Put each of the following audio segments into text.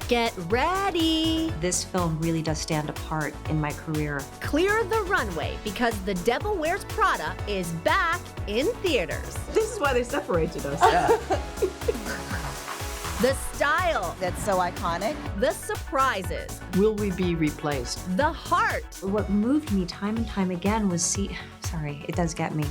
Get ready! This film really does stand apart in my career. Clear the runway because The Devil Wears Prada is back in theaters. This is why they separated us. Yeah. The style, That's so iconic. the surprises, Will we be replaced? the heart, What moved me time and time again was it does get me,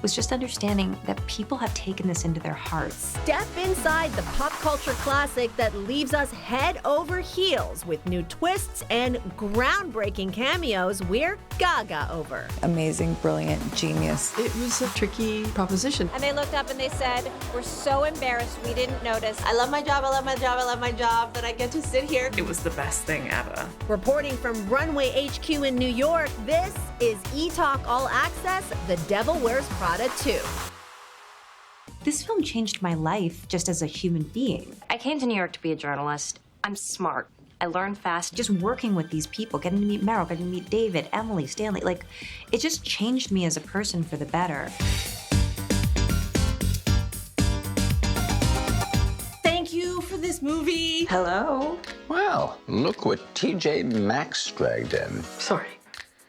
was just understanding that people have taken this into their hearts. step inside the pop culture classic that leaves us head over heels with new twists and groundbreaking cameos we're gaga over. Amazing, brilliant, genius. It was a tricky proposition. And they looked up and they said, we're so embarrassed we didn't notice. I love my job, I love my job, I love my job, that I get to sit here. It was the best thing ever. Reporting from Runway HQ in New York, this is Etalk All Access, The Devil Wears Prada 2. This film changed my life just as a human being. I came to New York to be a journalist. I'm smart. I learn fast. Just working with these people, getting to meet Meryl, getting to meet David, Emily, Stanley, it just changed me as a person for the better. Thank you for this movie. Hello? Well, look what TJ Maxx dragged in. Sorry.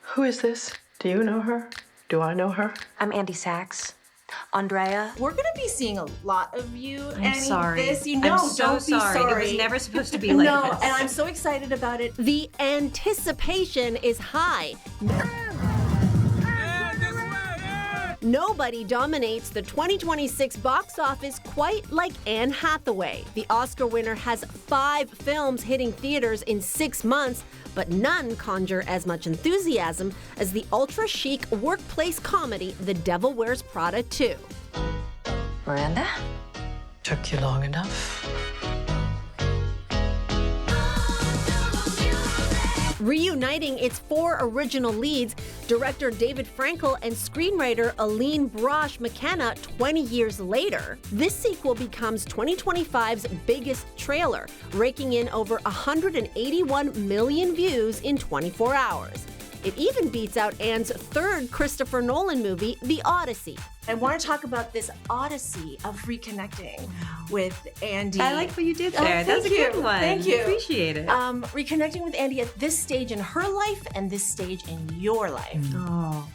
Who is this? Do you know her? Do I know her? I'm Andy Sachs. Andrea. We're gonna be seeing a lot of you. I'm sorry. This, you know, I'm so don't be sorry. sorry. It was never supposed to be like no, this. and I'm so excited about it. The anticipation is high. Nobody dominates the 2026 box office quite like Anne Hathaway. The Oscar winner has 5 films hitting theaters in 6 months, but none conjure as much enthusiasm as the ultra-chic workplace comedy The Devil Wears Prada 2. Miranda? Took you long enough. Reuniting its 4 original leads, director David Frankel and screenwriter Aline Brosh McKenna 20 years later, this sequel becomes 2025's biggest trailer, raking in over 181 million views in 24 hours. It even beats out Anne's 3rd Christopher Nolan movie, The Odyssey. I want to talk about this odyssey of reconnecting with Andy. I like what you did Oh, there. That's a thank good you. one. Thank you. Appreciate it. Reconnecting with Andy at this stage in her life and this stage in your life. Oh.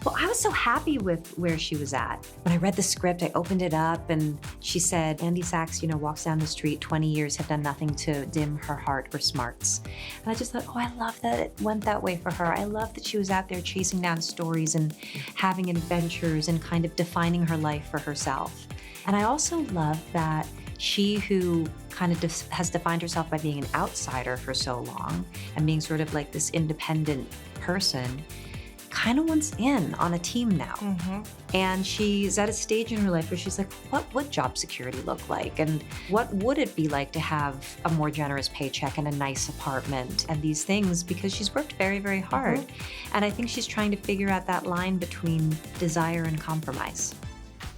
Well, I was so happy with where she was at. When I read the script, I opened it up and she said, Andy Sachs, walks down the street, 20 years have done nothing to dim her heart or smarts. And I just thought, I love that it went that way for her. I love that she was out there chasing down stories and having adventures and kind of defining her life for herself. And I also love that she who kind of has defined herself by being an outsider for so long and being sort of like this independent person, kind of wants in on a team now. And she's at a stage in her life where she's like, what would job security look like? And what would it be like to have a more generous paycheck and a nice apartment and these things? Because she's worked very, very hard. And I think she's trying to figure out that line between desire and compromise.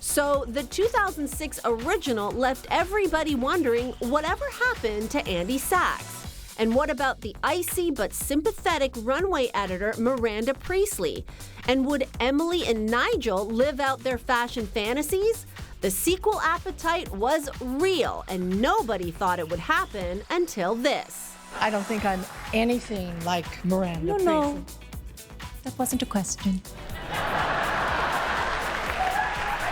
So the 2006 original left everybody wondering whatever happened to Andy Sachs. And what about the icy but sympathetic runway editor, Miranda Priestley? And would Emily and Nigel live out their fashion fantasies? The sequel appetite was real, and nobody thought it would happen until this. I don't think I'm anything like Miranda Priestley. No. That wasn't a question.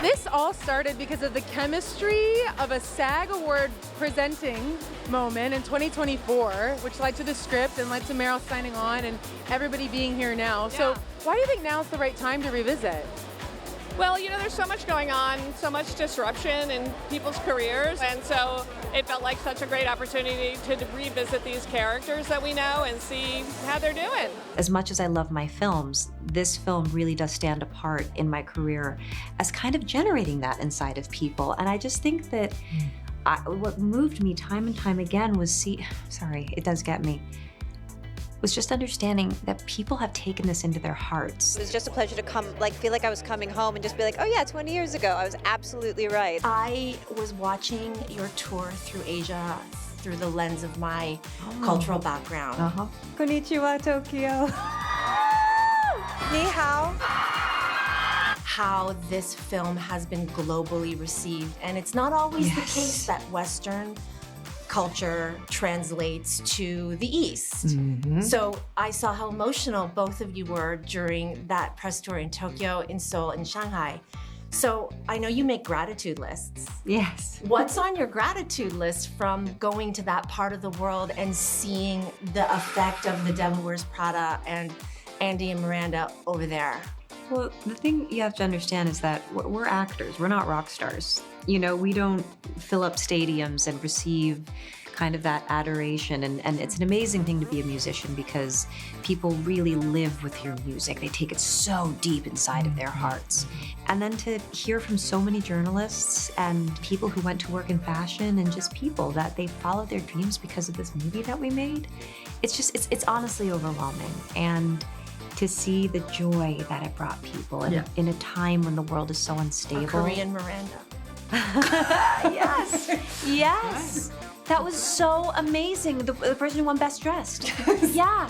This all started because of the chemistry of a SAG Award presenting moment in 2024, which led to the script and led to Meryl signing on and everybody being here now. So why do you think now's the right time to revisit? Well, there's so much going on, so much disruption in people's careers, and so it felt like such a great opportunity to revisit these characters that we know and see how they're doing. As much as I love my films, this film really does stand apart in my career as kind of generating that inside of people. And I just think that what moved me time and time again was it does get me, was just understanding that people have taken this into their hearts. It was just a pleasure to feel like I was coming home and just be like, oh yeah, 20 years ago, I was absolutely right. I was watching your tour through Asia through the lens of my cultural background. Konnichiwa, Tokyo. Ni hao. How this film has been globally received. And it's not always the case that Western culture translates to the East. So I saw how emotional both of you were during that press tour in Tokyo, in Seoul, and Shanghai. So I know you make gratitude lists. Yes. What's on your gratitude list from going to that part of the world and seeing the effect of The Devil Wears Prada and Andy and Miranda over there? Well, the thing you have to understand is that we're actors. We're not rock stars. You know, we don't fill up stadiums and receive kind of that adoration. And it's an amazing thing to be a musician because people really live with your music. They take it so deep inside of their hearts. And then to hear from so many journalists and people who went to work in fashion and just people that they followed their dreams because of this movie that we made, it's honestly overwhelming. And to see the joy that it brought people in a time when the world is so unstable. A Korean Miranda. Yes. That was so amazing. The person who won Best Dressed. Yeah.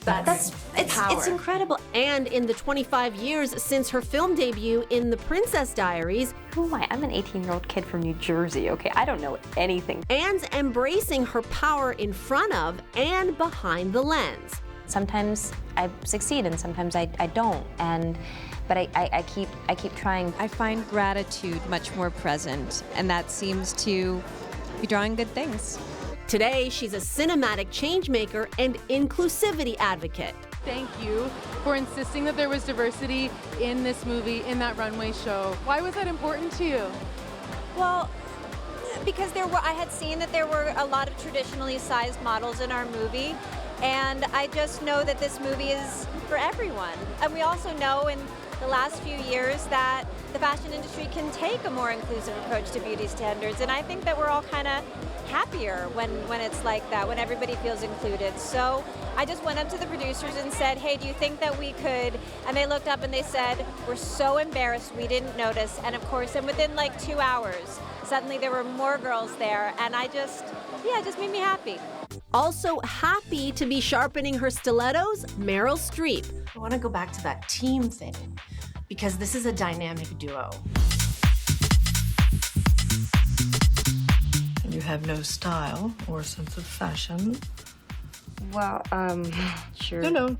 It's incredible. And in the 25 years since her film debut in The Princess Diaries, Who am I? I'm an 18-year-old kid from New Jersey, okay? I don't know anything. Anne's embracing her power in front of and behind the lens. Sometimes I succeed and sometimes I don't. But I keep trying. I find gratitude much more present, and that seems to be drawing good things. Today, she's a cinematic changemaker and inclusivity advocate. Thank you for insisting that there was diversity in this movie, in that runway show. Why was that important to you? Well, because I had seen that there were a lot of traditionally sized models in our movie, and I just know that this movie is for everyone. And we also know in the last few years that the fashion industry can take a more inclusive approach to beauty standards, and I think that we're all kind of happier when it's like that, when everybody feels included. So I just went up to the producers and said, hey, do you think that we could? And they looked up and they said, we're so embarrassed we didn't notice. And of course, and within like 2 hours, suddenly there were more girls there, and it just made me happy. Also happy to be sharpening her stilettos, Meryl Streep. I want to go back to that team thing because this is a dynamic duo. You have no style or sense of fashion. Well, sure. No.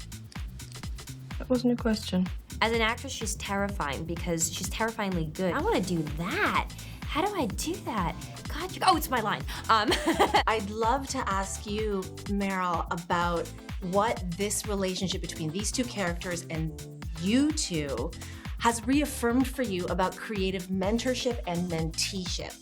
That wasn't a question. As an actress, she's terrifying because she's terrifyingly good. I want to do that. How do I do that? God, it's my line. I'd love to ask you, Meryl, about what this relationship between these two characters and you two has reaffirmed for you about creative mentorship and menteeship.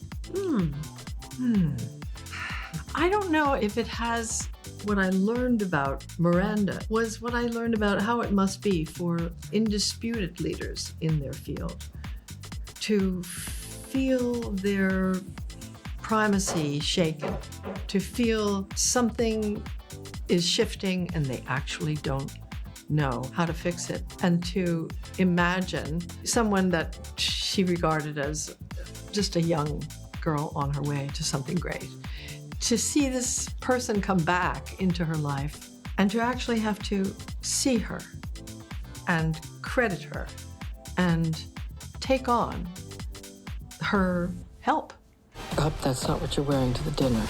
I don't know if it has. What I learned about Miranda was what I learned about how it must be for indisputed leaders in their field to feel their primacy shaken, to feel something is shifting and they actually don't know how to fix it, and to imagine someone that she regarded as just a young girl on her way to something great, to see this person come back into her life and to actually have to see her and credit her and take on her help. I hope that's not what you're wearing to the dinner.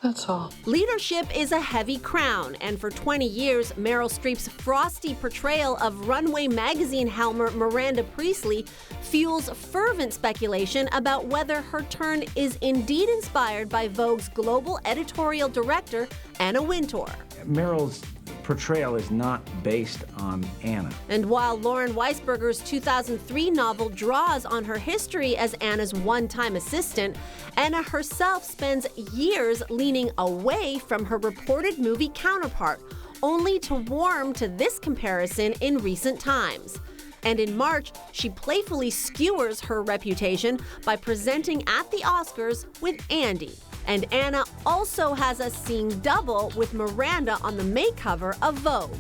That's all. Leadership is a heavy crown, and for 20 years, Meryl Streep's frosty portrayal of runway magazine helmer Miranda Priestley fuels fervent speculation about whether her turn is indeed inspired by Vogue's global editorial director, Anna Wintour. Meryl's portrayal is not based on Anna. And while Lauren Weisberger's 2003 novel draws on her history as Anna's one-time assistant, Anna herself spends years leaning away from her reported movie counterpart, only to warm to this comparison in recent times. And in March, she playfully skewers her reputation by presenting at the Oscars with Andy. And Anna also has us seeing double with Miranda on the May cover of Vogue.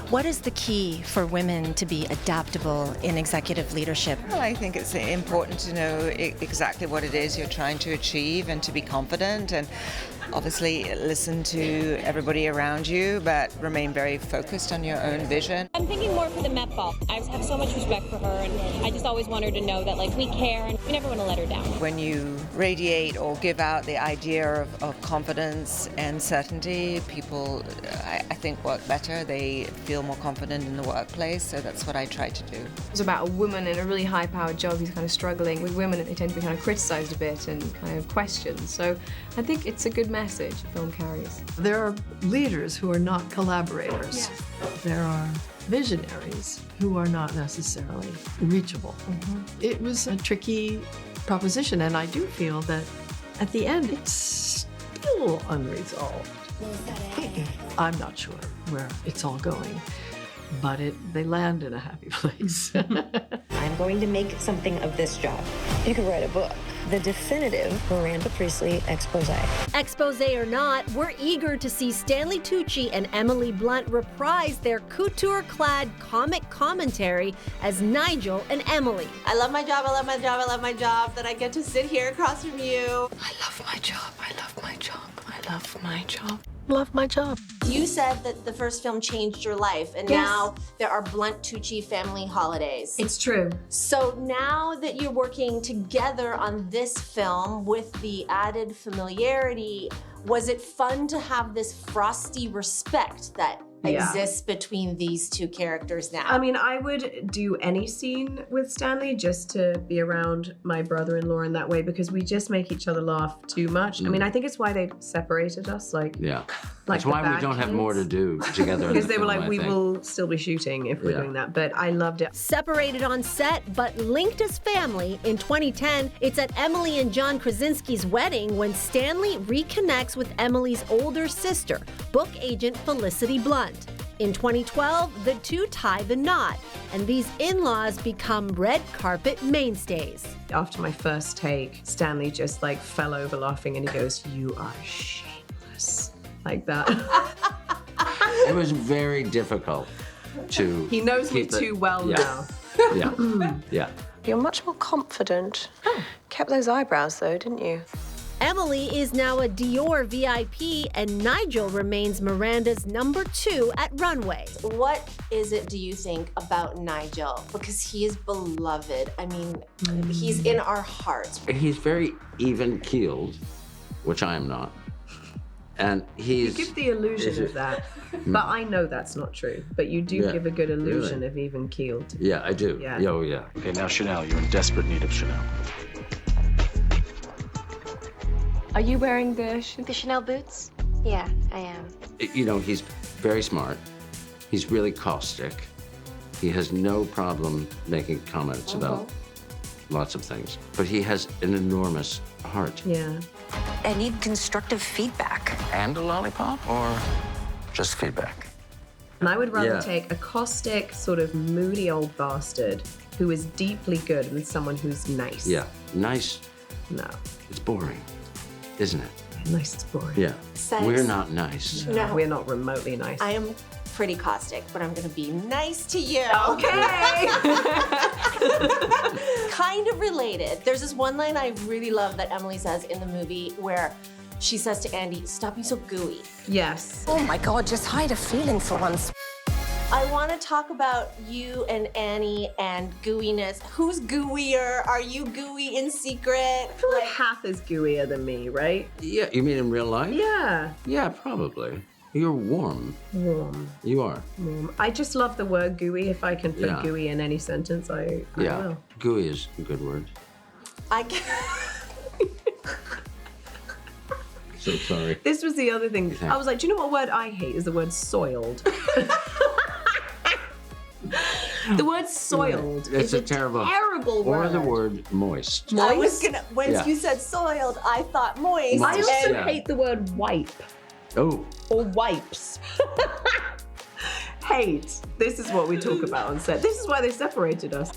What is the key for women to be adaptable in executive leadership? Well, I think it's important to know exactly what it is you're trying to achieve and to be confident and obviously listen to everybody around you, but remain very focused on your own vision. I'm thinking more for the men that fall. I have so much respect for her, and I just always want her to know that, like, we care and we never want to let her down. When you radiate or give out the idea of confidence and certainty, people, I think, work better. They feel more confident in the workplace, so that's what I try to do. It's about a woman in a really high-powered job who's kind of struggling with women, and they tend to be kind of criticised a bit and kind of questioned. So I think it's a good message the film carries. There are leaders who are not collaborators. Yes. There are visionaries who are not necessarily reachable. It was a tricky proposition, and I do feel that at the end it's still unresolved. I'm not sure where it's all going, but they land in a happy place. I'm going to make something of this job. You could write a book. The definitive Miranda Priestley expose. Expose or not, we're eager to see Stanley Tucci and Emily Blunt reprise their couture-clad comic commentary as Nigel and Emily. I love my job, I love my job, I love my job, that I get to sit here across from you. I love my job. I love my job. I love my job. Love my job. You said that the first film changed your life, and now there are Blunt Tucci family holidays. It's true. So now that you're working together on this film with the added familiarity, was it fun to have this frosty respect that exists between these two characters now? I mean, I would do any scene with Stanley just to be around my brother-in-law in that way, because we just make each other laugh too much. I mean, I think it's why they separated us, That's why we don't have more to do together. Because they were like, we will still be shooting if we're doing that. But I loved it. Separated on set, but linked as family, in 2010, it's at Emily and John Krasinski's wedding when Stanley reconnects with Emily's older sister, book agent Felicity Blunt. In 2012, the two tie the knot, and these in-laws become red carpet mainstays. After my first take, Stanley just fell over laughing, and he goes, "You are shameless." Like that. It was very difficult to He knows me too well now. Yeah. You're much more confident. Kept those eyebrows though, didn't you? Emily is now a Dior VIP, and Nigel remains Miranda's #2 at Runway. What is it, do you think, about Nigel? Because he is beloved. I mean, he's in our hearts. He's very even-keeled, which I am not. And You give the illusion of that. But I know that's not true. But you do give a good illusion of even-keeled. Yeah, I do. Yeah. Oh, yeah. Okay, now Chanel, you're in desperate need of Chanel. Are you wearing the Chanel boots? Yeah, I am. You know, he's very smart. He's really caustic. He has no problem making comments about lots of things. But he has an enormous heart. Yeah. I need constructive feedback. And a lollipop? Or just feedback? And I would rather take a caustic, sort of moody old bastard who is deeply good than someone who's nice. Yeah. Nice. No. It's boring, isn't it? Nice is boring. Yeah. Sense. We're not nice. No. We're not remotely nice. I am pretty caustic, but I'm gonna be nice to you. Okay. Kind of related. There's this one line I really love that Emily says in the movie where she says to Andy, "Stop being so gooey." Yes. Oh my God, just hide a feeling for once. I want to talk about you and Annie and gooiness. Who's gooier? Are you gooey in secret? I feel like Hath is gooier than me, right? Yeah, you mean in real life? Yeah. Yeah, probably. You're warm. Warm. You are. Warm. I just love the word gooey. If I can put gooey in any sentence, I will. Gooey is a good word. I can So sorry. This was the other thing. I was like, do you know what word I hate is the word soiled. The word soiled is It's a terrible word. Or the word moist. I was gonna, once you said soiled, I thought moist. I also and- hate the word wipe. Oh. Or wipes. Hate. This is what we talk about on set. This is why they separated us.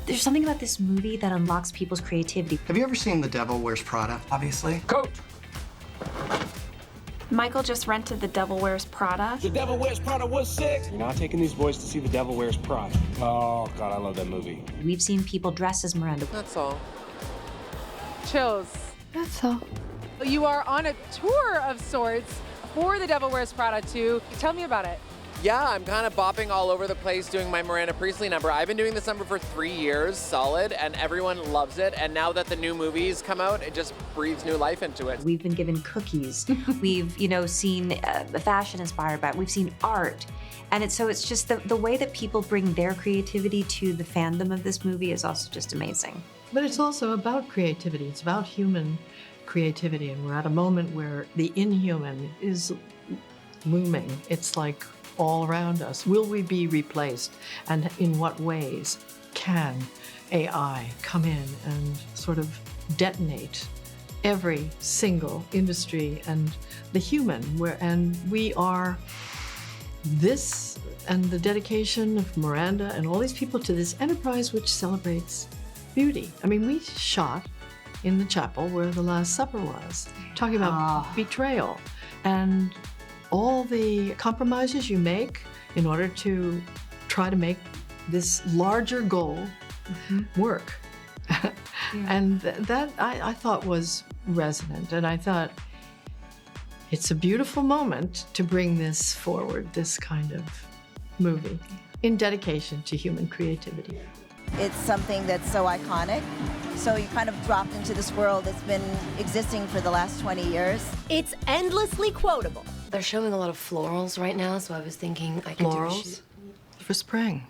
There's something about this movie that unlocks people's creativity. Have you ever seen The Devil Wears Prada, obviously? Coat! Michael just rented The Devil Wears Prada. The Devil Wears Prada was sick. You're not taking these boys to see The Devil Wears Prada. Oh, God, I love that movie. We've seen people dress as Miranda. That's all. Chills. That's all. You are on a tour of sorts for The Devil Wears Prada 2. Tell me about it. Yeah, I'm kind of bopping all over the place doing my Miranda Priestley number. I've been doing this number for 3 years, solid, and everyone loves it. And now that the new movies come out, it just breathes new life into it. We've been given cookies. We've, seen fashion inspired by it. We've seen art. And it's just the way that people bring their creativity to the fandom of this movie is also just amazing. But it's also about creativity. It's about human creativity. And we're at a moment where the inhuman is looming. It's like all around us. Will we be replaced? And in what ways can AI come in and sort of detonate every single industry and the human? And we are this and the dedication of Miranda and all these people to this enterprise which celebrates beauty. I mean, we shot in the chapel where the Last Supper was, talking about betrayal and all the compromises you make in order to try to make this larger goal work. And that I thought was resonant, and I thought it's a beautiful moment to bring this forward, this kind of movie, in dedication to human creativity. It's something that's so iconic. So you kind of dropped into this world that's been existing for the last 20 years. It's endlessly quotable. They're showing a lot of florals right now, so I was thinking I could do a shoot. For spring.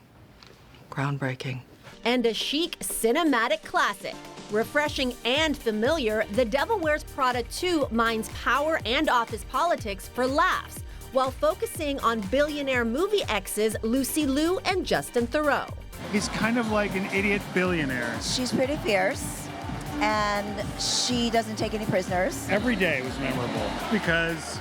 Groundbreaking. And a chic cinematic classic. Refreshing and familiar, The Devil Wears Prada 2 mines power and office politics for laughs, while focusing on billionaire movie exes Lucy Liu and Justin Theroux. He's kind of like an idiot billionaire. She's pretty fierce, and she doesn't take any prisoners. Every day was memorable because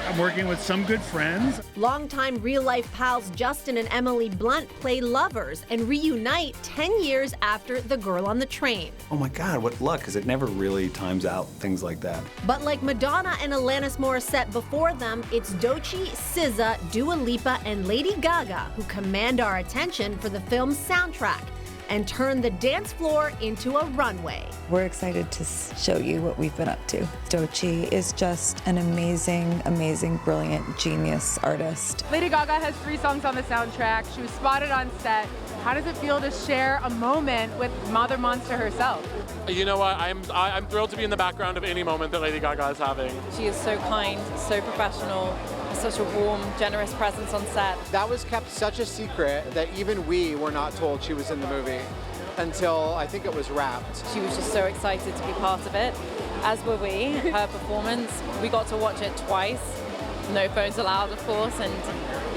I'm working with some good friends. Longtime real-life pals Justin and Emily Blunt play lovers and reunite 10 years after The Girl on the Train. Oh my God, what luck, because it never really times out, things like that. But like Madonna and Alanis Morissette before them, it's Doechii, SZA, Dua Lipa, and Lady Gaga who command our attention for the film's soundtrack and turn the dance floor into a runway. We're excited to show you what we've been up to. Doechii is just an amazing, amazing, brilliant, genius artist. Lady Gaga has 3 songs on the soundtrack. She was spotted on set. How does it feel to share a moment with Mother Monster herself? You know what, I'm thrilled to be in the background of any moment that Lady Gaga is having. She is so kind, so professional, such a warm, generous presence on set. That was kept such a secret that even we were not told she was in the movie until I think it was wrapped. She was just so excited to be part of it, as were we. Her performance, we got to watch it twice. No phones allowed, of course, and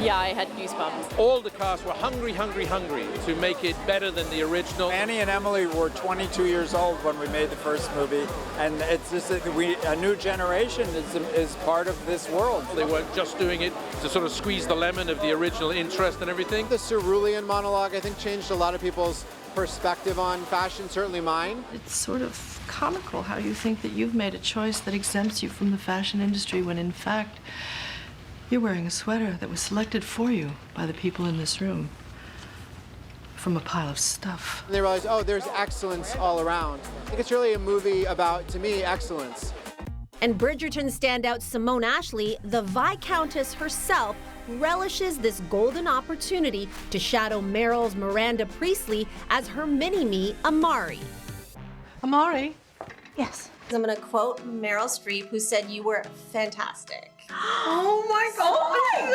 yeah, I had goosebumps. All the cast were hungry to make it better than the original. Annie and Emily were 22 years old when we made the first movie, and it's just a new generation is part of this world. They weren't just doing it to sort of squeeze the lemon of the original interest and everything. The cerulean monologue, I think, changed a lot of people's perspective on fashion, certainly mine. It's sort of comical how you think that you've made a choice that exempts you from the fashion industry when in fact you're wearing a sweater that was selected for you by the people in this room from a pile of stuff. And they realize, oh, there's excellence all around. I think it's really a movie about, to me, excellence. And Bridgerton standout Simone Ashley, the Viscountess herself, relishes this golden opportunity to shadow Meryl's Miranda Priestley as her mini-me, Amari. Amari? Yes. I'm gonna quote Meryl Streep, who said you were fantastic. Oh my God!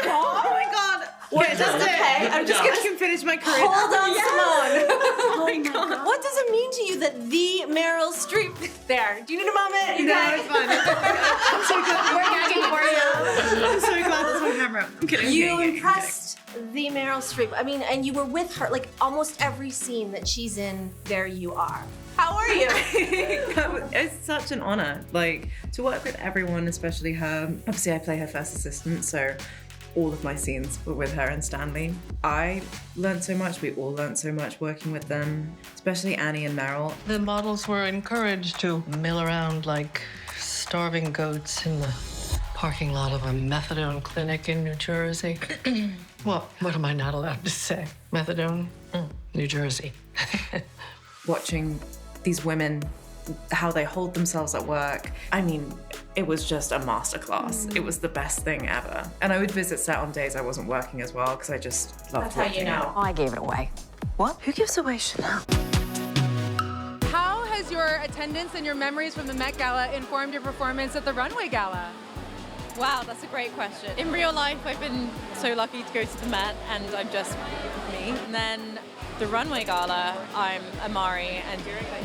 Oh my God! Wait, okay. I'm just gonna finish my career. Hold on, Yes. Simone. Oh my God. What does it mean to you that the Meryl Streep? There. Do you need a moment? You No, it's fine. I'm so glad We're gagging for you. I'm so glad that's on camera. I'm kidding. You impressed the Meryl Streep. I mean, and you were with her like almost every scene that she's in. There you are. How are you? It's such an honor, like, to work with everyone, especially her. Obviously, I play her first assistant, so all of my scenes were with her and Stanley. I learned so much, we all learned so much working with them, especially Annie and Meryl. The models were encouraged to mill around like starving goats in the parking lot of a methadone clinic in New Jersey. Well, what am I not allowed to say? Methadone? New Jersey. Watching these women, how they hold themselves at work. I mean, It was just a masterclass. It was the best thing ever. And I would visit set on days I wasn't working as well because I just loved watching it. Oh, I gave it away. What? Who gives away Chanel? How has your attendance and your memories from the Met Gala informed your performance at the Runway Gala? Wow, that's a great question. In real life, I've been so lucky to go to the Met, and I'm just me. And then the Runway Gala, I'm Amari, and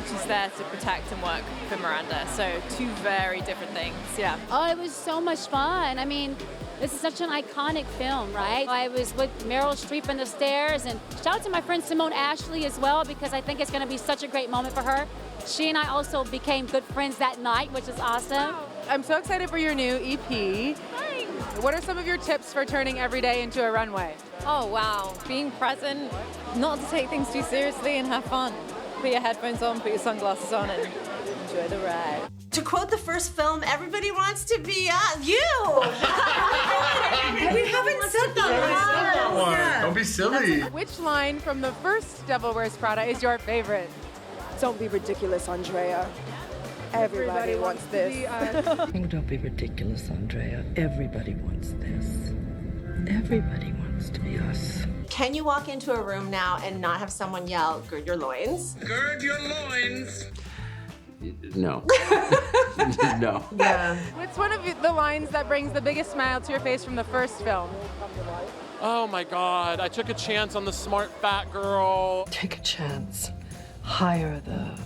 she's there to protect and work for Miranda. So two very different things, yeah. Oh, it was so much fun. I mean, this is such an iconic film, right? I was with Meryl Streep on the stairs, and shout out to my friend Simone Ashley as well, because I think it's gonna be such a great moment for her. She and I also became good friends that night, which is awesome. Wow. I'm so excited for your new EP. Thanks. What are some of your tips for turning every day into a runway? Oh, wow. Being present, not to take things too seriously and have fun. Put your headphones on, put your sunglasses on, and enjoy the ride. To quote the first film, everybody wants to be you. We haven't said that one. Yeah. Don't be silly. Which line from the first Devil Wears Prada is your favorite? Don't be ridiculous, Andrea. Everybody wants this. Oh, don't be ridiculous, Andrea. Everybody wants this. Everybody wants to be us. Can you walk into a room now and not have someone yell, "Gird your loins"? Gird your loins. No. No. Yeah. What's one of the lines that brings the biggest smile to your face from the first film? Oh my God, I took a chance on the smart fat girl. Take a chance. Hire the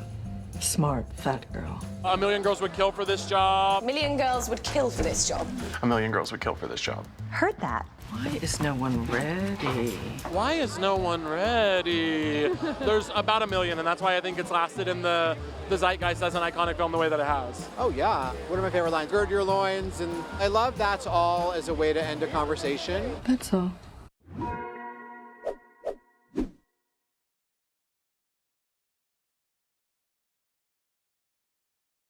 smart fat girl. A million girls would kill for this job. A million girls would kill for this job. A million girls would kill for this job. Heard that. Why is no one ready? Why is no one ready? There's about a million, and that's why I think it's lasted in the zeitgeist as an iconic film the way that it has. Oh yeah, one of my favorite lines, gird your loins, and I love that's all as a way to end a conversation. That's all.